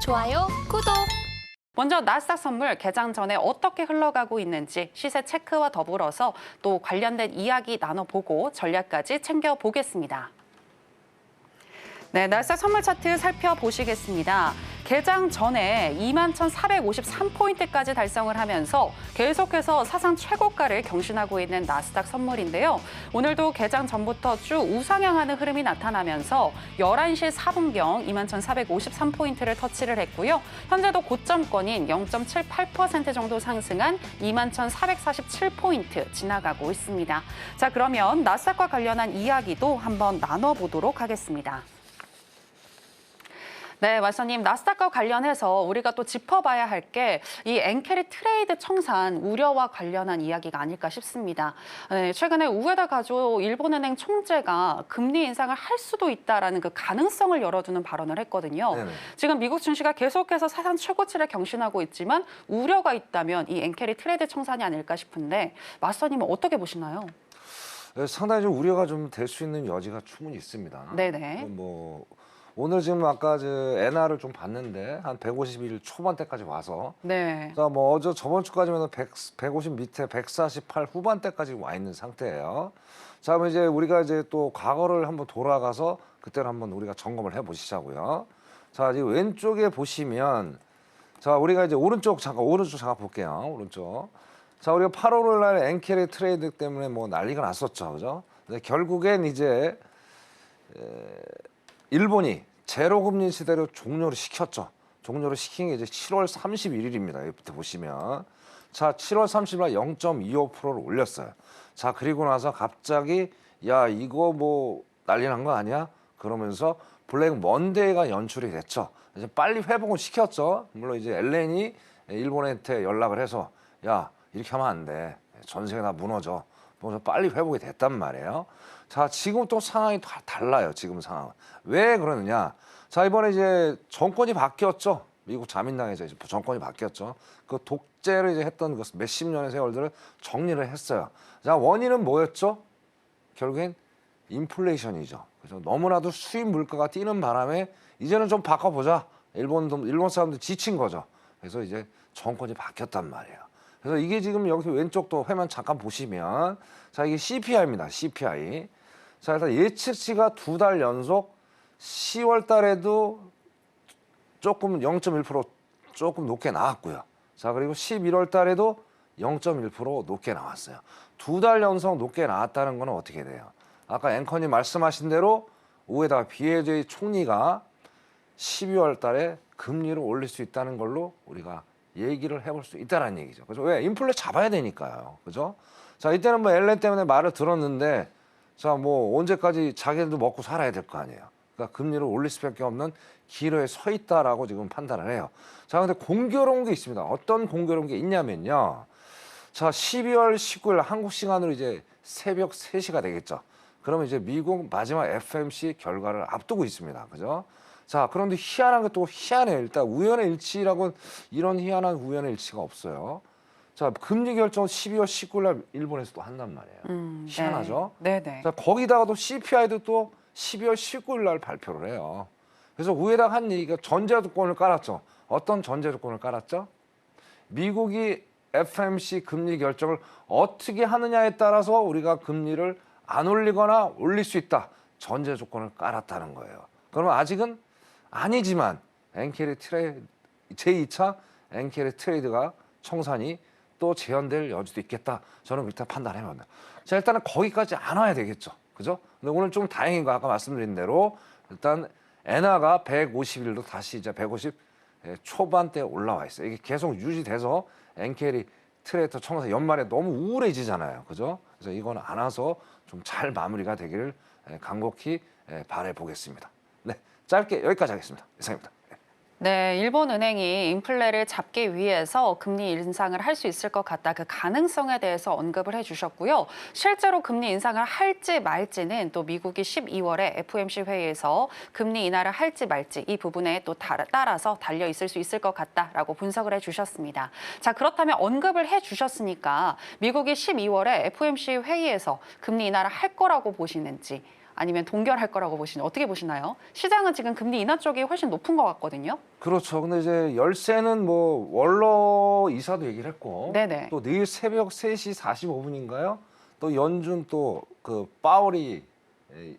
좋아요, 구독! 먼저 나스닥 선물 개장 전에 어떻게 흘러가고 있는지 시세 체크와 더불어서 또 관련된 이야기 나눠보고 전략까지 챙겨보겠습니다. 네, 나스닥 선물 차트 살펴보시겠습니다. 개장 전에 21,453포인트까지 달성을 하면서 계속해서 사상 최고가를 경신하고 있는 나스닥 선물인데요. 오늘도 개장 전부터 쭉 우상향하는 흐름이 나타나면서 11시 4분경 21,453포인트를 터치를 했고요. 현재도 고점권인 0.78% 정도 상승한 21,447포인트 지나가고 있습니다. 자, 그러면 나스닥과 관련한 이야기도 한번 나눠보도록 하겠습니다. 네, 왓서님, 나스닥과 관련해서 우리가 또 짚어봐야 할 게 이 엔캐리 트레이드 청산 우려와 관련한 이야기가 아닐까 싶습니다. 네, 최근에 우에다 가조 일본은행 총재가 금리 인상을 할 수도 있다라는 그 가능성을 열어두는 발언을 했거든요. 네네. 지금 미국 증시가 계속해서 사상 최고치를 경신하고 있지만 우려가 있다면 이 엔캐리 트레이드 청산이 아닐까 싶은데 왓서님은 어떻게 보시나요? 상당히 좀 우려가 좀 될 수 있는 여지가 충분히 있습니다. 네네. 뭐 오늘 지금 아까 엔화를 좀 봤는데 한 151 초반대까지 와서 네. 자, 뭐 저번 주까지면 150 밑에 148 후반대까지 와 있는 상태예요. 자, 그럼 이제 우리가 이제 또 과거를 한번 돌아가서 그때를 한번 우리가 점검을 해 보시자고요. 자, 지금 왼쪽에 보시면 자, 우리가 이제 오른쪽 잠깐 볼게요. 오른쪽. 자, 우리가 8월 날 엔캐리 트레이드 때문에 뭐 난리가 났었죠. 그죠? 근데 결국엔 이제 일본이 제로금리 시대로 종료를 시켰죠. 종료를 시킨 게 이제 7월 31일입니다. 여기부터 보시면. 자, 7월 30일 날 0.25%를 올렸어요. 자, 그리고 나서 갑자기 야, 이거 뭐 난리 난 거 아니야? 그러면서 블랙 먼데이가 연출이 됐죠. 이제 빨리 회복을 시켰죠. 물론 이제 엘렌이 일본한테 연락을 해서 야, 이렇게 하면 안 돼. 전세가 다 무너져. 그래서 빨리 회복이 됐단 말이에요. 자, 지금 또 상황이 달라요. 지금 상황은. 왜 그러느냐? 자, 이번에 이제 정권이 바뀌었죠. 미국 자민당에서 이제 정권이 바뀌었죠. 그 독재를 이제 했던 그 몇십 년의 세월들을 정리를 했어요. 자, 원인은 뭐였죠? 결국엔 인플레이션이죠. 그래서 너무나도 수입 물가가 뛰는 바람에 이제는 좀 바꿔보자. 일본 사람들 지친 거죠. 그래서 이제 정권이 바뀌었단 말이에요. 그래서 이게 지금 여기 왼쪽 또 화면 잠깐 보시면 자, 이게 CPI입니다. CPI. 자, 일단 예측치가 2달 연속 10월 달에도 조금 0.1% 조금 높게 나왔고요. 자, 그리고 11월 달에도 0.1% 높게 나왔어요. 2달 연속 높게 나왔다는 거는 어떻게 돼요? 아까 앵커님 말씀하신 대로 우에다가 BOJ 총리가 12월 달에 금리를 올릴 수 있다는 걸로 우리가 얘기를 해볼 수 있다는 얘기죠. 그죠? 왜? 인플레 잡아야 되니까요. 그죠? 자, 이때는 뭐 엘렌 때문에 말을 들었는데 자, 뭐 언제까지 자기들도 먹고 살아야 될 거 아니에요. 그러니까 금리를 올릴 수밖에 없는 기로에 서 있다라고 지금 판단을 해요. 자, 근데 공교로운 게 있습니다. 어떤 공교로운 게 있냐면요. 자, 12월 19일 한국 시간으로 이제 새벽 3시가 되겠죠. 그러면 이제 미국 마지막 FOMC 결과를 앞두고 있습니다. 그죠? 자, 그런데 희한한 게 또 희한해요. 일단 우연의 일치라고는 이런 희한한 우연의 일치가 없어요. 자, 금리 결정은 12월 19일 날 일본에서 또 한단 말이에요. 희한하죠? 네. 네네. 자, 거기다가도 CPI도 또 12월 19일 날 발표를 해요. 그래서 위에다가 한 얘기가 전제 조건을 깔았죠. 어떤 전제 조건을 깔았죠? 미국이 FOMC 금리 결정을 어떻게 하느냐에 따라서 우리가 금리를 안 올리거나 올릴 수 있다. 전제 조건을 깔았다는 거예요. 그러면 아직은 아니지만 제2차 엔캐리 트레이드가 청산이 또 재현될 여지도 있겠다. 저는 그렇게 판단해봅니다. 자, 일단은 거기까지 안 와야 되겠죠. 그죠? 근데 오늘 좀 다행인 거 아까 말씀드린 대로 일단 엔화가 151로 다시 이제 150 초반대에 올라와 있어요. 이게 계속 유지돼서 엔캐리 트레이드 청산 연말에 너무 우울해지잖아요. 그죠? 그래서 이건 안 와서 좀 잘 마무리가 되기를 간곡히 바라보겠습니다. 네, 짧게 여기까지 하겠습니다. 이상입니다. 네, 일본은행이 인플레를 잡기 위해서 금리 인상을 할 수 있을 것 같다. 그 가능성에 대해서 언급을 해주셨고요. 실제로 금리 인상을 할지 말지는 또 미국이 12월에 FOMC 회의에서 금리 인하를 할지 말지 이 부분에 또 따라서 달려 있을 수 있을 것 같다라고 분석을 해주셨습니다. 자, 그렇다면 언급을 해주셨으니까 미국이 12월에 FOMC 회의에서 금리 인하를 할 거라고 보시는지 아니면 동결할 거라고 어떻게 보시나요? 시장은 지금 금리 인하 쪽이 훨씬 높은 것 같거든요. 그렇죠. 근데 이제 열세는 뭐 원로 이사도 얘기를 했고 네네. 또 내일 새벽 3시 45분인가요? 또 연준 또 그 파월이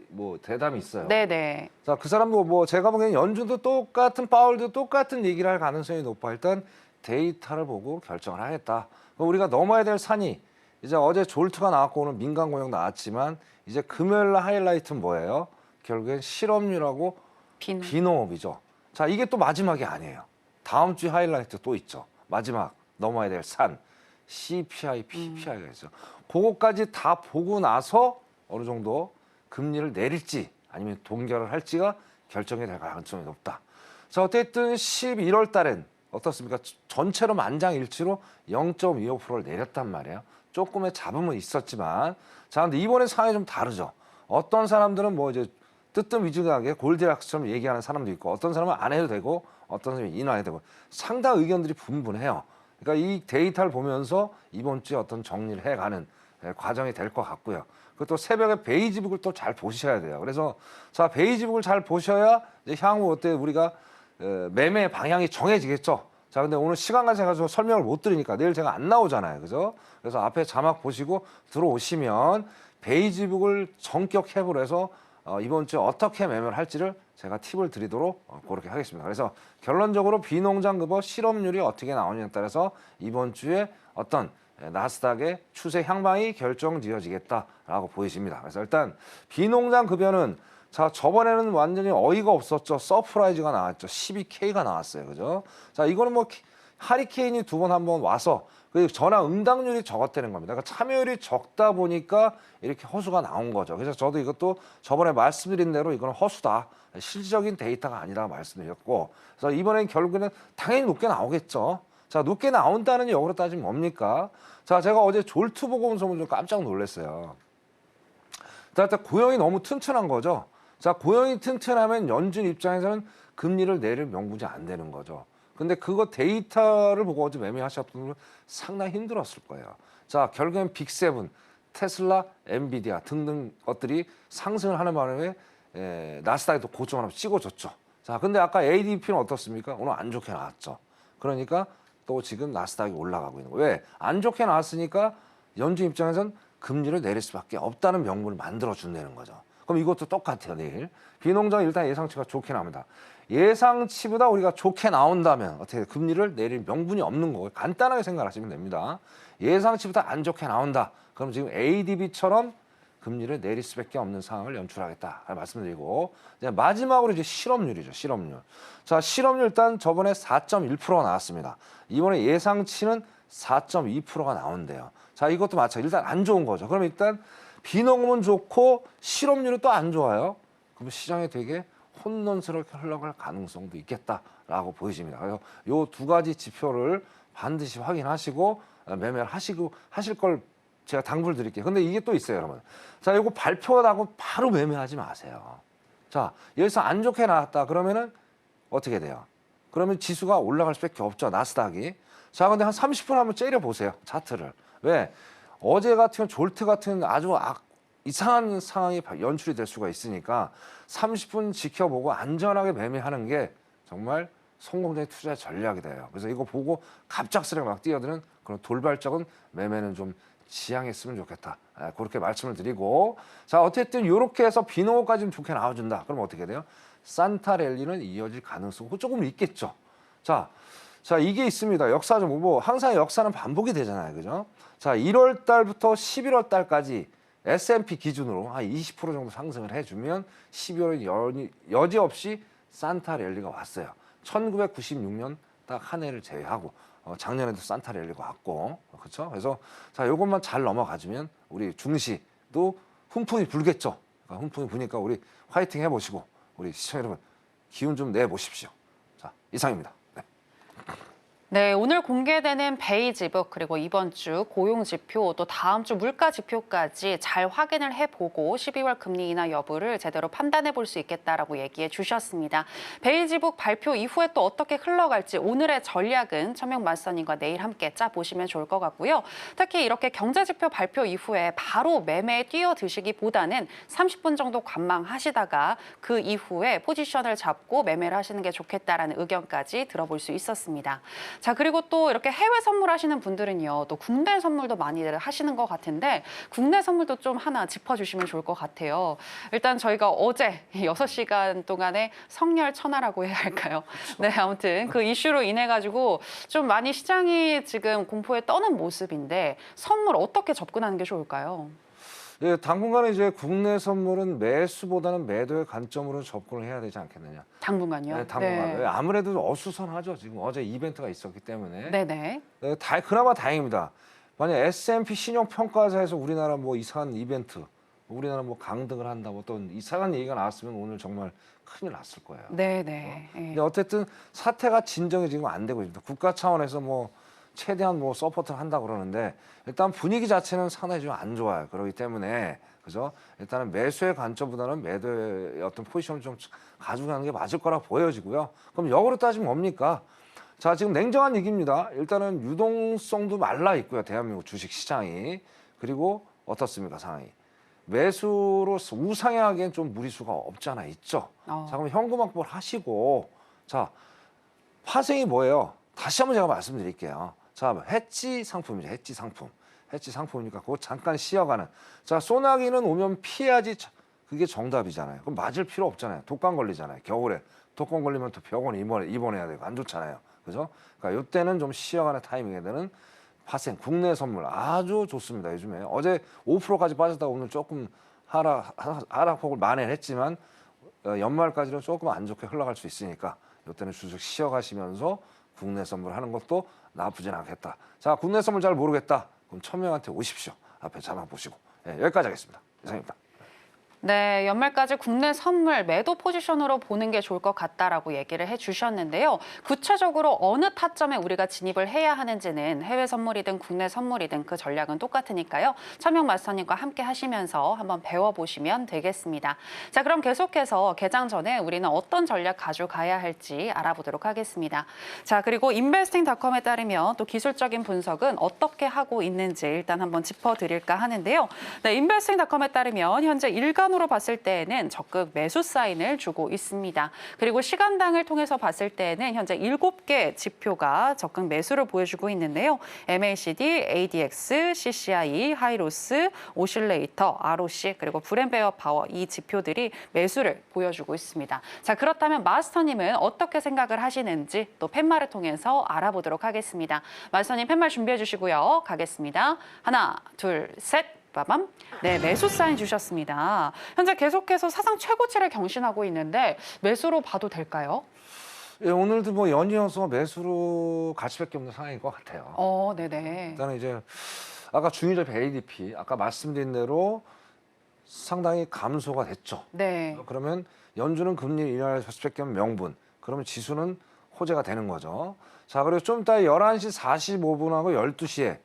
뭐 대담이 있어요. 네네. 자, 그 사람도 뭐 제가 보기엔 연준도 똑같은 파월도 똑같은 얘기를 할 가능성이 높아. 일단 데이터를 보고 결정을 하겠다. 그럼 우리가 넘어야 될 산이 이제 어제 졸트가 나왔고 오늘 민간 고용 나왔지만 이제 금요일 날 하이라이트는 뭐예요? 결국엔 실업률하고 비농업이죠. 자, 이게 또 마지막이 아니에요. 다음 주 하이라이트 또 있죠. 마지막 넘어야 될 산 CPI, PPI가 있죠. 그거까지 다 보고 나서 어느 정도 금리를 내릴지 아니면 동결을 할지가 결정이 될 가능성이 높다. 자, 어쨌든 11월 달엔 어떻습니까? 전체로 만장일치로 0.25%를 내렸단 말이에요. 조금의 잡음은 있었지만, 자, 근데 이번에 상황이 좀 다르죠. 어떤 사람들은 뭐 이제 뜨뜻미지근하게 골디락스처럼 얘기하는 사람도 있고, 어떤 사람은 안 해도 되고, 어떤 사람은 인하해도 되고, 상당 의견들이 분분해요. 그러니까 이 데이터를 보면서 이번 주에 어떤 정리를 해가는 과정이 될 것 같고요. 그것도 새벽에 베이지북을 또 잘 보셔야 돼요. 그래서 자, 베이지북을 잘 보셔야 이제 향후 어때 우리가 매매 방향이 정해지겠죠. 자, 근데 오늘 시간 관계가지고 설명을 못 드리니까 내일 제가 안 나오잖아요. 그죠? 그래서 앞에 자막 보시고 들어오시면 베이지북을 전격 앱으로 해서 이번 주에 어떻게 매매를 할지를 제가 팁을 드리도록 그렇게 하겠습니다. 그래서 결론적으로 비농장급어 실업률이 어떻게 나오냐에 따라서 이번 주에 어떤 나스닥의 추세 향방이 결정지어지겠다라고 보여집니다. 그래서 일단 비농장급여는 자, 저번에는 완전히 어이가 없었죠. 서프라이즈가 나왔죠. 12K가 나왔어요. 그죠? 자, 이거는 뭐 하리케인이 두 번 한 번 와서 그 전화 응답률이 적었다는 겁니다. 그러니까 참여율이 적다 보니까 이렇게 허수가 나온 거죠. 그래서 저도 이것도 저번에 말씀드린 대로 이건 허수다. 실질적인 데이터가 아니다 말씀드렸고, 그래서 이번엔 결국에는 당연히 높게 나오겠죠. 자, 높게 나온다는 역으로 따지면 뭡니까? 자, 제가 어제 졸트 보고서 좀 깜짝 놀랐어요. 자, 일단 고용이 너무 튼튼한 거죠. 자, 고용이 튼튼하면 연준 입장에서는 금리를 내릴 명분이 안 되는 거죠. 근데 그거 데이터를 보고 어제 매매하셨던 분들은 상당히 힘들었을 거예요. 자, 결국엔 빅세븐, 테슬라, 엔비디아 등등 것들이 상승을 하는 바람에 나스닥에도 고점 하나 찍어줬죠. 자, 근데 아까 ADP는 어떻습니까? 오늘 안 좋게 나왔죠. 그러니까 또 지금 나스닥이 올라가고 있는 거예요. 왜? 안 좋게 나왔으니까 연준 입장에서는 금리를 내릴 수밖에 없다는 명분을 만들어준다는 거죠. 그럼 이것도 똑같아요, 내일. 비농장 일단 예상치가 좋게 나옵니다. 예상치보다 우리가 좋게 나온다면 어떻게 금리를 내릴 명분이 없는 거고요. 간단하게 생각하시면 됩니다. 예상치보다 안 좋게 나온다. 그럼 지금 ADB처럼 금리를 내릴 수밖에 없는 상황을 연출하겠다 말씀드리고, 이제 마지막으로 이제 실업률이죠. 실업률. 자, 실업률 일단 저번에 4.1%가 나왔습니다. 이번에 예상치는 4.2%가 나온대요. 자, 이것도 마찬가지. 일단 안 좋은 거죠. 그럼 일단 비농업은 좋고 실업률은 또 안 좋아요. 그럼 시장에 되게 혼돈스럽게 흘러갈 가능성도 있겠다라고 보여집니다. 그래서 요 두 가지 지표를 반드시 확인하시고 매매를 하실 걸 제가 당부를 드릴게요. 근데 이게 또 있어요, 여러분. 자, 요거 발표가 나고 바로 매매하지 마세요. 자, 여기서 안 좋게 나왔다 그러면은 어떻게 돼요? 그러면 지수가 올라갈 수밖에 없죠, 나스닥이. 자, 근데 한 30분 한번 째려 보세요, 차트를. 왜? 어제 같은 졸트 같은 아주 이상한 상황이 연출이 될 수가 있으니까 30분 지켜보고 안전하게 매매하는 게 정말 성공적인 투자 전략이 돼요. 그래서 이거 보고 갑작스레 막 뛰어드는 그런 돌발적인 매매는 좀 지양했으면 좋겠다. 그렇게 말씀을 드리고, 자, 어쨌든 이렇게 해서 비농업까지는 좋게 나와준다. 그럼 어떻게 돼요? 산타 랠리는 이어질 가능성이 조금 있겠죠. 자, 이게 있습니다. 역사적 뭐 항상 역사는 반복이 되잖아요, 그죠? 자, 1월 달부터 11월 달까지 S&P 기준으로 한 20% 정도 상승을 해주면 12월에 여지없이 산타 랠리가 왔어요. 1996년 딱 한 해를 제외하고 작년에도 산타 랠리가 왔고, 그렇죠? 그래서 자, 요것만 잘 넘어가주면 우리 중시도 훈풍이 불겠죠. 그러니까 훈풍이 부니까 우리 화이팅 해보시고 우리 시청자 여러분 기운 좀 내보십시오. 자, 이상입니다. 네. 네, 오늘 공개되는 베이지북 그리고 이번 주 고용 지표 또 다음 주 물가 지표까지 잘 확인을 해보고 12월 금리 인하 여부를 제대로 판단해 볼 수 있겠다라고 얘기해 주셨습니다. 베이지북 발표 이후에 또 어떻게 흘러갈지 오늘의 전략은 천명 마스터님과 내일 함께 짜보시면 좋을 것 같고요. 특히 이렇게 경제 지표 발표 이후에 바로 매매에 뛰어드시기보다는 30분 정도 관망하시다가 그 이후에 포지션을 잡고 매매를 하시는 게 좋겠다라는 의견까지 들어볼 수 있었습니다. 자, 그리고 또 이렇게 해외 선물하시는 분들은요, 또 국내 선물도 많이들 하시는 것 같은데 국내 선물도 좀 하나 짚어주시면 좋을 것 같아요. 일단 저희가 어제 6시간 동안의 성렬천하라고 해야 할까요? 네, 아무튼 그 이슈로 인해 가지고 좀 많이 시장이 지금 공포에 떠는 모습인데 선물 어떻게 접근하는 게 좋을까요? 예, 당분간은 이제 국내 선물은 매수보다는 매도의 관점으로 접근을 해야 되지 않겠느냐. 당분간요? 네, 당분간. 네. 아무래도 어수선하죠. 지금 어제 이벤트가 있었기 때문에. 네네. 그나마 다행입니다. 만약 S&P 신용평가사에서 우리나라 뭐 이상한 이벤트, 우리나라 뭐 강등을 한다, 뭐 또 이상한 얘기가 나왔으면 오늘 정말 큰일 났을 거예요. 네네. 근데 어쨌든 사태가 진정이 지금 안 되고 있습니다. 국가 차원에서 뭐 최대한 뭐 서포트를 한다 그러는데 일단 분위기 자체는 상당히 좀 안 좋아요. 그렇기 때문에 그죠? 일단은 매수의 관점보다는 매도의 어떤 포지션을 좀 가져가는 게 맞을 거라 보여지고요. 그럼 역으로 따지면 뭡니까? 자, 지금 냉정한 얘기입니다. 일단은 유동성도 말라 있고요. 대한민국 주식 시장이. 그리고 어떻습니까, 상황이? 매수로 우상향하기엔 좀 무리수가 없잖아, 있죠. 자, 그럼 현금 확보를 하시고, 자, 파생이 뭐예요? 다시 한번 제가 말씀드릴게요. 자, 해지 상품이죠, 해지 상품. 해지 상품이니까 그거 잠깐 쉬어가는. 자, 소나기는 오면 피해야지. 그게 정답이잖아요. 그럼 맞을 필요 없잖아요. 독감 걸리잖아요. 겨울에 독감 걸리면 또 병원에 입원해야 되고 안 좋잖아요. 그죠? 그러니까 이때는 좀 쉬어가는 타이밍에 되는 파생, 국내 선물 아주 좋습니다. 요즘에 어제 5%까지 빠졌다가 오늘 조금 하락폭을 만회했지만 연말까지는 조금 안 좋게 흘러갈 수 있으니까 이때는 주식 쉬어가시면서 국내 선물 하는 것도 나쁘진 않겠다. 자, 국내 선물 잘 모르겠다. 그럼 천명한테 오십시오. 앞에 자막 보시고. 네, 여기까지 하겠습니다. 이상입니다. 네, 연말까지 국내 선물 매도 포지션으로 보는 게 좋을 것 같다라고 얘기를 해주셨는데요. 구체적으로 어느 타점에 우리가 진입을 해야 하는지는 해외 선물이든 국내 선물이든 그 전략은 똑같으니까요. 천명 마스터님과 함께 하시면서 한번 배워보시면 되겠습니다. 자, 그럼 계속해서 개장 전에 우리는 어떤 전략 가져가야 할지 알아보도록 하겠습니다. 자, 그리고 인베스팅닷컴에 따르면 또 기술적인 분석은 어떻게 하고 있는지 일단 한번 짚어드릴까 하는데요. 네, 인베스팅닷컴에 따르면 현재 일간으로 봤을 때에는 적극 매수 사인을 주고 있습니다. 그리고 시간당을 통해서 봤을 때는 현재 7개 지표가 적극 매수를 보여주고 있는데요. MACD, ADX, CCI, 하이로스, 오실레이터, ROC 그리고 브랜베어 파워 이 지표들이 매수를 보여주고 있습니다. 자, 그렇다면 마스터님은 어떻게 생각을 하시는지 또 팻말을 통해서 알아보도록 하겠습니다. 마스터님 팻말 준비해 주시고요. 가겠습니다. 하나, 둘, 셋. 빠밤. 네, 매수 사인 주셨습니다. 현재 계속해서 사상 최고치를 경신하고 있는데 매수로 봐도 될까요? 예, 오늘도 뭐 연이어서 매수로 갈 수밖에 없는 상황인 것 같아요. 네네. 일단은 이제 아까 중위적 ADP 아까 말씀드린 대로 상당히 감소가 됐죠. 네. 그러면 연준은 금리 인하할 수밖에 없는 명분. 그러면 지수는 호재가 되는 거죠. 자, 그리고 좀 이따 11시 45분하고 12시에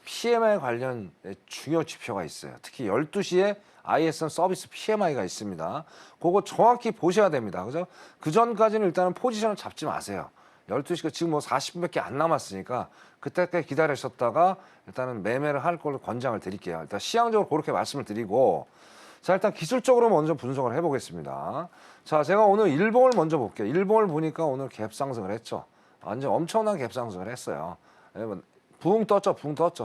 PMI 관련 중요 지표가 있어요. 특히 12시에 ISM 서비스 PMI가 있습니다. 그거 정확히 보셔야 됩니다. 그죠? 그 전까지는 일단은 포지션을 잡지 마세요. 12시가 지금 뭐 40분밖에 안 남았으니까 그때까지 기다리셨다가 일단은 매매를 할 걸로 권장을 드릴게요. 일단 시향적으로 그렇게 말씀을 드리고 자, 일단 기술적으로 먼저 분석을 해보겠습니다. 자, 제가 오늘 일봉을 먼저 볼게요. 일봉을 보니까 오늘 갭 상승을 했죠. 완전 엄청난 갭 상승을 했어요. 붕 떴죠,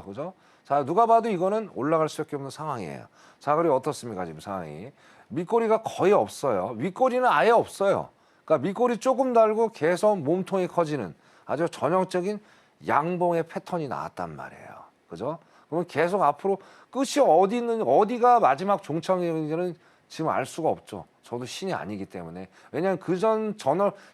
그죠? 자, 누가 봐도 이거는 올라갈 수밖에 없는 상황이에요. 자, 그리고 어떻습니까, 지금 상황이? 밑꼬리가 거의 없어요. 윗꼬리는 아예 없어요. 그러니까 밑꼬리 조금 달고 계속 몸통이 커지는 아주 전형적인 양봉의 패턴이 나왔단 말이에요. 그죠? 그러면 계속 앞으로 끝이 어디 있는지, 어디가 마지막 종착역인지는 지금 알 수가 없죠. 저도 신이 아니기 때문에. 왜냐하면 그전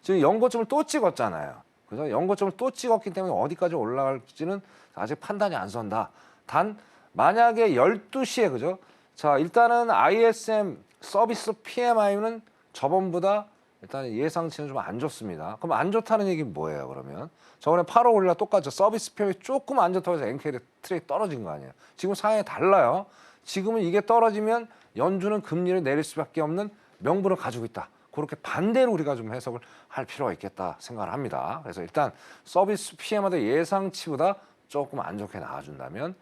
지금 연고점을 또 찍었잖아요. 그래서 연고점을 또 찍었기 때문에 어디까지 올라갈지는 아직 판단이 안 선다. 단 만약에 12시에 그죠? 자, 일단은 ISM 서비스 PMI는 저번보다 일단 예상치는 좀 안 좋습니다. 그럼 안 좋다는 얘기는 뭐예요, 그러면? 저번에 8월 5일날 똑같죠. 서비스 표현이 조금 안 좋다고 해서 엔케이 트레이 떨어진 거 아니에요. 지금 상황이 달라요. 지금은 이게 떨어지면 연준은 금리를 내릴 수밖에 없는 명분을 가지고 있다. 그렇게 반대로 우리가 좀 해석을 할 필요가 있겠다 생각을 합니다. 그래서 일단 서비스 PMI도 예상치보다 조금 안 좋게 나와준다면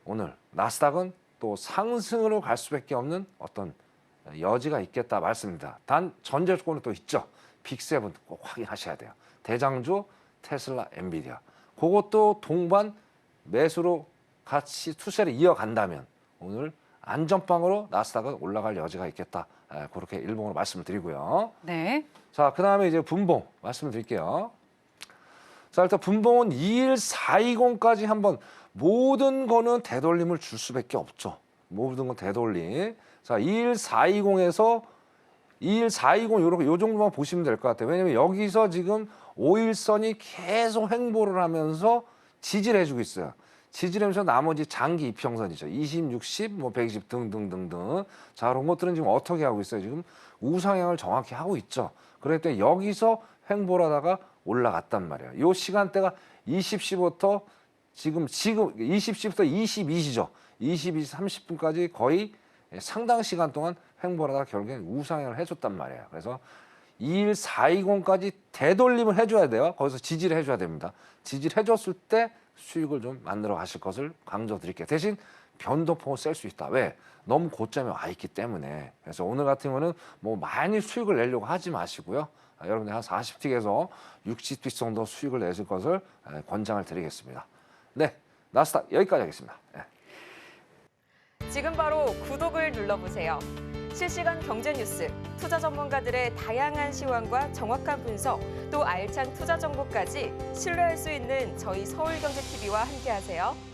오늘 나스닥은 또 상승으로 갈 수밖에 없는 어떤 여지가 있겠다 말씀입니다. 단 전제 조건은 또 있죠. 빅7 꼭 확인하셔야 돼요. 대장주 테슬라, 엔비디아. 그것도 동반 매수로 같이 투자를 이어간다면 오늘 안전빵으로 나스닥은 올라갈 여지가 있겠다. 그렇게 일봉으로 말씀을 드리고요. 네. 자, 그다음에 이제 분봉 말씀을 드릴게요. 자, 일단 분봉은 21420까지 한번 모든 거는 되돌림을 줄 수밖에 없죠. 모든 건 되돌림. 자, 21420에서 21420 요렇게 요 정도만 보시면 될 것 같아요. 왜냐면 여기서 지금 5일선이 계속 횡보를 하면서 지지를 해주고 있어요. 지지하면서 나머지 장기 이평선이죠. 20, 60, 뭐 120 등등등등. 자, 그런 것들은 지금 어떻게 하고 있어요? 지금 우상향을 정확히 하고 있죠. 그럴 때 여기서 횡보를 하다가 올라갔단 말이에요. 요 시간대가 20시부터 지금 20시부터 22시죠. 22시 30분까지 거의 상당 시간 동안 횡보를 하다가 결국엔 우상향을 해줬단 말이에요. 그래서 21420까지 되돌림을 해줘야 돼요. 거기서 지지를 해줘야 됩니다. 지지를 해줬을 때 수익을 좀 만들어 가실 것을 강조드릴게요. 대신 변동폭은 셀 수 있다. 왜? 너무 고점에 와 있기 때문에. 그래서 오늘 같은 경우는 뭐 많이 수익을 내려고 하지 마시고요. 여러분들 한 40틱에서 60틱 정도 수익을 내실 것을 권장을 드리겠습니다. 네, 나스닥 여기까지 하겠습니다. 네. 지금 바로 구독을 눌러보세요. 실시간 경제 뉴스, 투자 전문가들의 다양한 시황과 정확한 분석, 또 알찬 투자 정보까지 신뢰할 수 있는 저희 서울경제TV와 함께하세요.